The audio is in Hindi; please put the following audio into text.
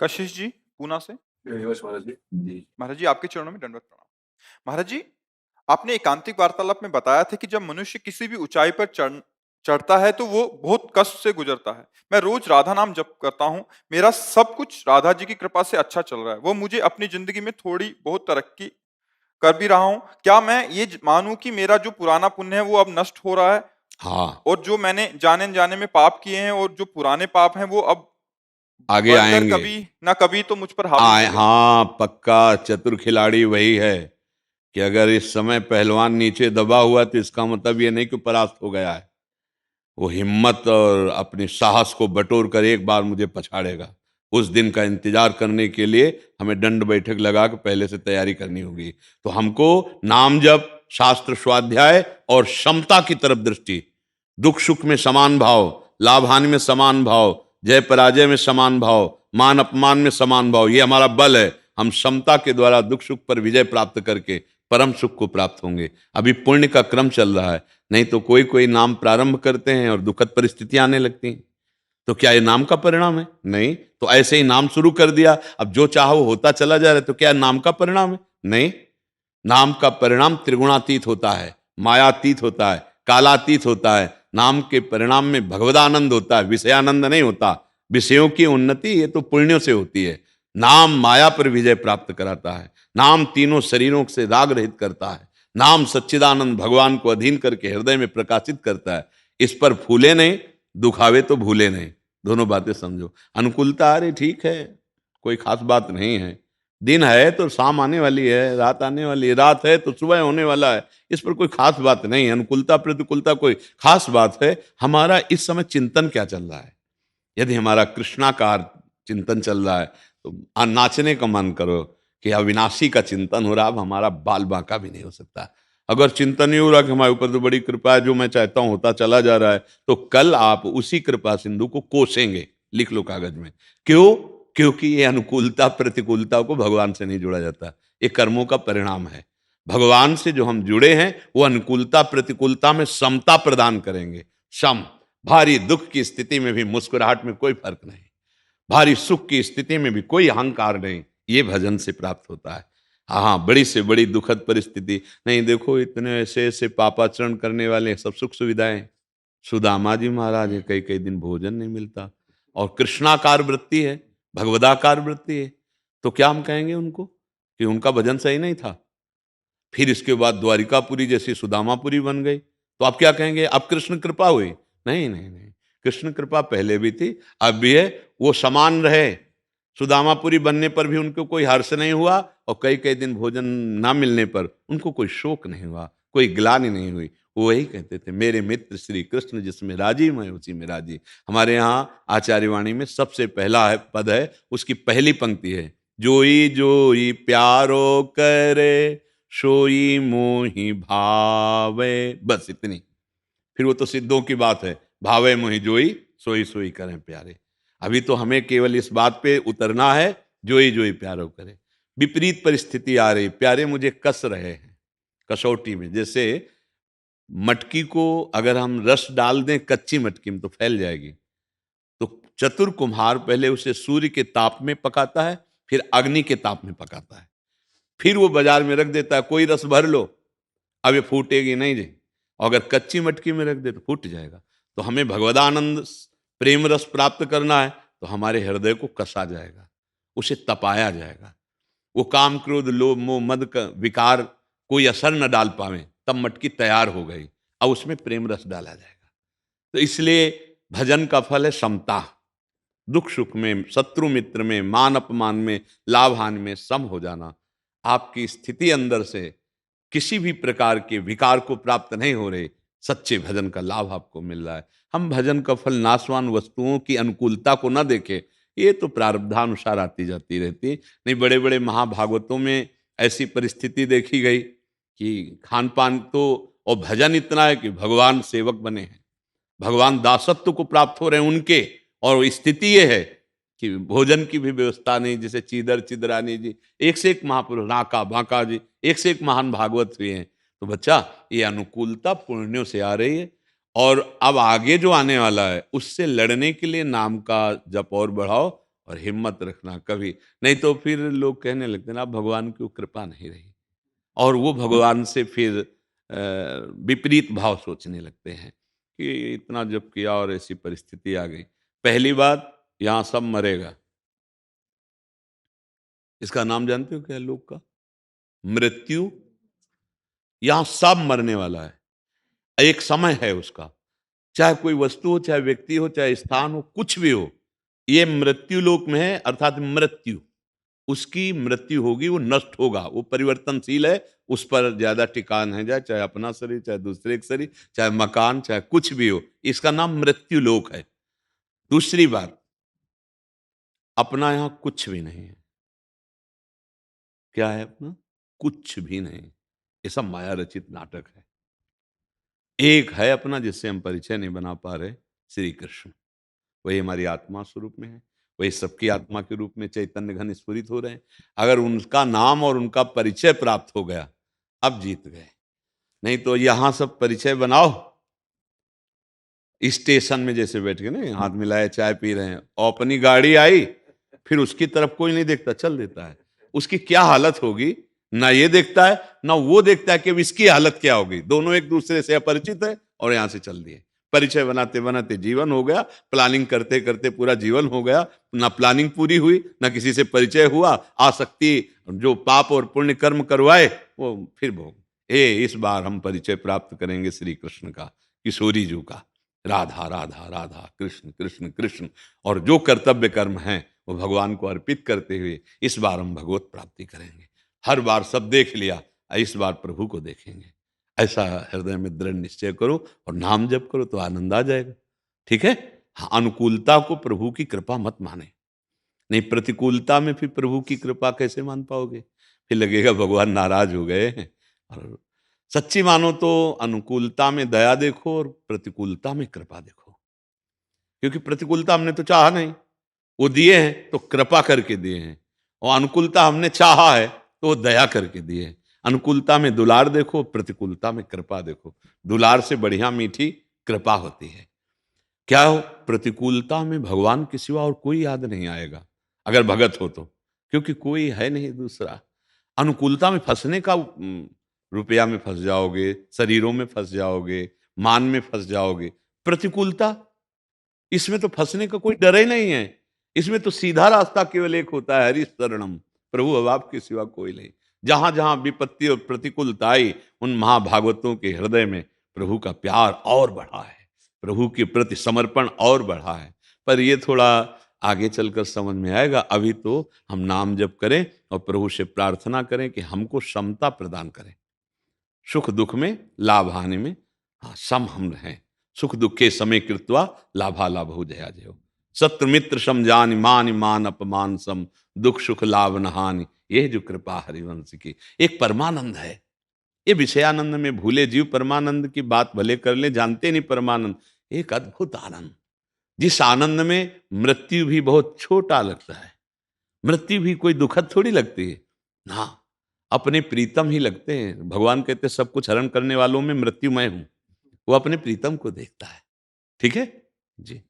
कशिश जी, पूना से। यश महाराज जी। महाराज जी, आपके चरणों में दंडवत प्रणाम। महाराज जी, आपने एकांतिक वार्तालाप में बताया था कि जब मनुष्य किसी भी ऊंचाई पर चढ़ता है तो वो बहुत कष्ट से गुजरता है। मैं रोज राधा नाम जप करता हूँ। मेरा सब कुछ राधा जी की कृपा से अच्छा चल रहा है। वो मुझे अपनी जिंदगी में थोड़ी बहुत तरक्की कर भी रहा हूँ। क्या मैं ये मानूं कि मेरा जो पुराना पुण्य है वो अब नष्ट हो रहा है, हाँ, और जो मैंने जाने जाने में पाप किए हैं और जो पुराने पाप हैं वो अब आगे बढ़कर आएंगे। कभी ना कभी तो मुझ पर हावी आए, होंगे। हाँ, पक्का चतुर खिलाड़ी वही है कि अगर इस समय पहलवान नीचे दबा हुआ तो इसका मतलब ये नहीं कि परास्त हो गया है। वो हिम्मत और अपनी साहस को बटोर कर एक बार मुझे पछाड़ेगा। उस दिन का इंतजार करने के लिए हमें दंड बैठक लगा के पहले से तैयारी करनी होगी। तो हमको नाम जप, शास्त्र स्वाध्याय और समता की तरफ दृष्टि, दुख सुख में समान भाव, लाभ हानि में समान भाव, जय पराजय में समान भाव, मान अपमान में समान भाव, ये हमारा बल है। हम समता के द्वारा दुख सुख पर विजय प्राप्त करके परम सुख को प्राप्त होंगे। अभी पुण्य का क्रम चल रहा है। नहीं तो कोई कोई नाम प्रारंभ करते हैं और दुखद परिस्थितियां आने लगती हैं। तो क्या ये नाम का परिणाम है? नहीं। तो ऐसे ही नाम शुरू कर दिया, अब जो चाहो होता चला जा रहा है, तो क्या नाम का परिणाम है? नहीं। नाम का परिणाम त्रिगुणातीत होता है, मायातीत होता है, कालातीत होता है। नाम के परिणाम में भगवदानंद होता है, विषयानंद नहीं होता। विषयों की उन्नति ये तो पुण्यों से होती है। नाम माया पर विजय प्राप्त कराता है। नाम तीनों शरीरों से राग रहित करता है। नाम सच्चिदानंद भगवान को अधीन करके हृदय में प्रकाशित करता है। इस पर फूले नहीं, दुखावे तो भूले नहीं। दोनों बातें समझो। अनुकूलता, अरे ठीक है, कोई खास बात नहीं है। दिन है तो शाम आने वाली है, रात आने वाली है, रात है तो सुबह होने वाला है। इस पर कोई खास बात नहीं है। अनुकूलता प्रतिकूलता कोई खास बात है। हमारा इस समय चिंतन क्या चल रहा है? यदि हमारा कृष्णाकार चिंतन चल रहा है तो नाचने का मन करो कि अविनाशी का चिंतन हो रहा। अब हमारा बाल बांका भी नहीं हो सकता। अगर चिंतन नहीं हो रहा कि हमारे ऊपर तो बड़ी कृपा है, जो मैं चाहता हूं होता चला जा रहा है, तो कल आप उसी कृपा सिंधु को कोसेंगे। लिख लो कागज में। क्यों? क्योंकि ये अनुकूलता प्रतिकूलता को भगवान से नहीं जोड़ा जाता। ये कर्मों का परिणाम है। भगवान से जो हम जुड़े हैं वो अनुकूलता प्रतिकूलता में समता प्रदान करेंगे। सम। भारी दुख की स्थिति में भी मुस्कुराहट में कोई फर्क नहीं, भारी सुख की स्थिति में भी कोई अहंकार नहीं। ये भजन से प्राप्त होता है। हाँ, बड़ी से बड़ी दुखद परिस्थिति नहीं, देखो इतने ऐसे ऐसे पापाचरण करने वाले सब सुख सुविधाएं। सुदामा जी महाराज है, कई कई दिन भोजन नहीं मिलता, और कृष्णाकार वृत्ति है, भगवदाकार वृत्ति है। तो क्या हम कहेंगे उनको कि उनका भजन सही नहीं था? फिर इसके बाद द्वारिकापुरी जैसी सुदामापुरी बन गई, तो आप क्या कहेंगे? अब कृष्ण कृपा हुई? नहीं नहीं नहीं, कृष्ण कृपा पहले भी थी, अब भी है। वो समान रहे। सुदामापुरी बनने पर भी उनको कोई हर्ष नहीं हुआ, और कई कई दिन भोजन ना मिलने पर उनको कोई शोक नहीं हुआ, कोई ग्लानि नहीं हुई। वो वही कहते थे, मेरे मित्र श्री कृष्ण जिसमें राजी मैं उसी में राजी। हमारे यहाँ आचार्यवाणी में सबसे पहला है पद है, उसकी पहली पंक्ति है, जोई जोई प्यारो करे सोई मोहि भावे। बस इतनी। फिर वो तो सिद्धों की बात है, भावे मोहि जोई सोई सोई करें प्यारे। अभी तो हमें केवल इस बात पे उतरना है, जोई जोई प्यारो करे। विपरीत परिस्थिति आ रही, प्यारे मुझे कस रहे हैं कसौटी में। जैसे मटकी को अगर हम रस डाल दें कच्ची मटकी में तो फैल जाएगी। तो चतुर कुम्हार पहले उसे सूर्य के ताप में पकाता है, फिर अग्नि के ताप में पकाता है, फिर वो बाजार में रख देता है, कोई रस भर लो, अब ये फूटेगी नहीं जी। और अगर कच्ची मटकी में रख दे तो फूट जाएगा। तो हमें भगवदानंद प्रेम रस प्राप्त करना है तो हमारे हृदय को कसा जाएगा, उसे तपाया जाएगा। वो काम क्रोध लोभ मोह मद का विकार कोई असर न डाल पावे, तब मटकी तैयार हो गई। अब उसमें प्रेम रस डाला जाएगा। तो इसलिए भजन का फल है समता। दुख सुख में, शत्रु मित्र में, मान अपमान में, लाभ हानि में सम हो जाना। आपकी स्थिति अंदर से किसी भी प्रकार के विकार को प्राप्त नहीं हो रहे, सच्चे भजन का लाभ आपको मिल रहा है। हम भजन का फल नाशवान वस्तुओं की अनुकूलता को न देखें, ये तो प्रारब्धानुसार आती जाती रहती। नहीं, बड़े बड़े महाभागवतों में ऐसी परिस्थिति देखी गई कि खान पान तो, और भजन इतना है कि भगवान सेवक बने हैं, भगवान दासत्व को प्राप्त हो रहे हैं उनके। और स्थिति ये है कि भोजन की भी व्यवस्था नहीं। जैसे चीदर चिदरानी जी, एक से एक महापुरुष, नाका बांका जी, एक से एक महान भागवत हुए हैं। तो बच्चा, ये अनुकूलता पुण्यों से आ रही है, और अब आगे जो आने वाला है उससे लड़ने के लिए नाम का जप और बढ़ाओ, और हिम्मत रखना कभी नहीं तो फिर लोग कहने लगते हैं ना, अब भगवान की वो कृपा नहीं रही, और वो भगवान से फिर विपरीत भाव सोचने लगते हैं कि इतना जब किया और ऐसी परिस्थिति आ गई। पहली बात, यहाँ सब मरेगा। इसका नाम जानते हो क्या है लोक का? मृत्यु। यहाँ सब मरने वाला है, एक समय है उसका। चाहे कोई वस्तु हो, चाहे व्यक्ति हो, चाहे स्थान हो, कुछ भी हो, ये मृत्यु लोक में है, अर्थात मृत्यु, उसकी मृत्यु होगी, वो नष्ट होगा, वो परिवर्तनशील है, उस पर ज्यादा टिकान है जाए, चाहे अपना शरीर, चाहे दूसरे का शरीर, चाहे मकान, चाहे कुछ भी हो, इसका नाम मृत्यु लोक है। दूसरी बात, अपना यहां कुछ भी नहीं है। क्या है अपना? कुछ भी नहीं। ये सब माया रचित नाटक है। एक है अपना जिससे हम परिचय नहीं बना पा रहे, श्री कृष्ण। वही हमारी आत्मा स्वरूप में है, वही सबकी आत्मा के रूप में चैतन्य घन स्फुरित हो रहे हैं। अगर उनका नाम और उनका परिचय प्राप्त हो गया, अब जीत गए। नहीं तो यहां सब परिचय बनाओ, स्टेशन में जैसे बैठ के ना हाथ मिलाए चाय पी रहे हैं, और अपनी गाड़ी आई, फिर उसकी तरफ कोई नहीं देखता, चल देता है। उसकी क्या हालत होगी, ना ये देखता है ना वो देखता है कि अब इसकी हालत क्या होगी। दोनों एक दूसरे से अपरिचित है और यहां से चल दिए। परिचय बनाते बनाते जीवन हो गया, प्लानिंग करते करते पूरा जीवन हो गया, ना प्लानिंग पूरी हुई, ना किसी से परिचय हुआ। आसक्ति जो पाप और पुण्य कर्म करवाए वो फिर भोग। इस बार हम परिचय प्राप्त करेंगे श्री कृष्ण का, किशोरी जी का। राधा राधा राधा, कृष्ण कृष्ण कृष्ण, और जो कर्तव्य कर्म हैं वो भगवान को अर्पित करते हुए इस बार हम भगवत प्राप्ति करेंगे। हर बार सब देख लिया, इस बार प्रभु को देखेंगे। ऐसा हृदय में दृढ़ निश्चय करो और नाम जप करो तो आनंद आ जाएगा। ठीक है? हाँ, अनुकूलता को प्रभु की कृपा मत माने। नहीं, प्रतिकूलता में फिर प्रभु की कृपा कैसे मान पाओगे? फिर लगेगा भगवान नाराज हो गए हैं। और सच्ची मानो तो अनुकूलता में दया देखो और प्रतिकूलता में कृपा देखो। क्योंकि प्रतिकूलता हमने तो चाहा नहीं, वो दिए हैं तो कृपा करके दिए हैं, और अनुकूलता हमने चाहा है तो वो दया करके दिए हैं। अनुकूलता में दुलार देखो, प्रतिकूलता में कृपा देखो। दुलार से बढ़िया मीठी कृपा होती है। क्या हो? प्रतिकूलता में भगवान के सिवा और कोई याद नहीं आएगा, अगर भगत हो तो, क्योंकि कोई है नहीं दूसरा। अनुकूलता में फंसने का रुपया में फंस जाओगे, शरीरों में फंस जाओगे, मान में फंस जाओगे। प्रतिकूलता, इसमें तो फंसने का कोई डर ही नहीं है। इसमें तो सीधा रास्ता केवल एक होता है, हरि शरणम, प्रभु अब आपके सिवा कोई नहीं। जहां जहां विपत्ति और प्रतिकूलता आई, उन महाभागवतों के हृदय में प्रभु का प्यार और बढ़ा है, प्रभु के प्रति समर्पण और बढ़ा है। पर ये थोड़ा आगे चलकर समझ में आएगा। अभी तो हम नाम जप करें और प्रभु से प्रार्थना करें कि हमको क्षमता प्रदान करें, सुख दुख में, लाभ हानि में, हाँ, सम हम रहें। सुख दुखे समय कृत्वा लाभा लाभो जया जयो। सत्र मित्र समझानि, मान मान अपमान सम, दुख सुख लाभ न हानि, ये जो कृपा हरिवंश की। एक परमानंद है, ये विषयानंद में भूले जीव परमानंद की बात भले कर ले, जानते नहीं परमानंद। एक अद्भुत आनंद, जिस आनंद में मृत्यु भी बहुत छोटा लगता है। मृत्यु भी कोई दुखद थोड़ी लगती है ना, अपने प्रीतम ही लगते हैं। भगवान कहते हैं सब कुछ हरण करने वालों में मृत्यु मैं हूं। वो अपने प्रीतम को देखता है। ठीक है जी।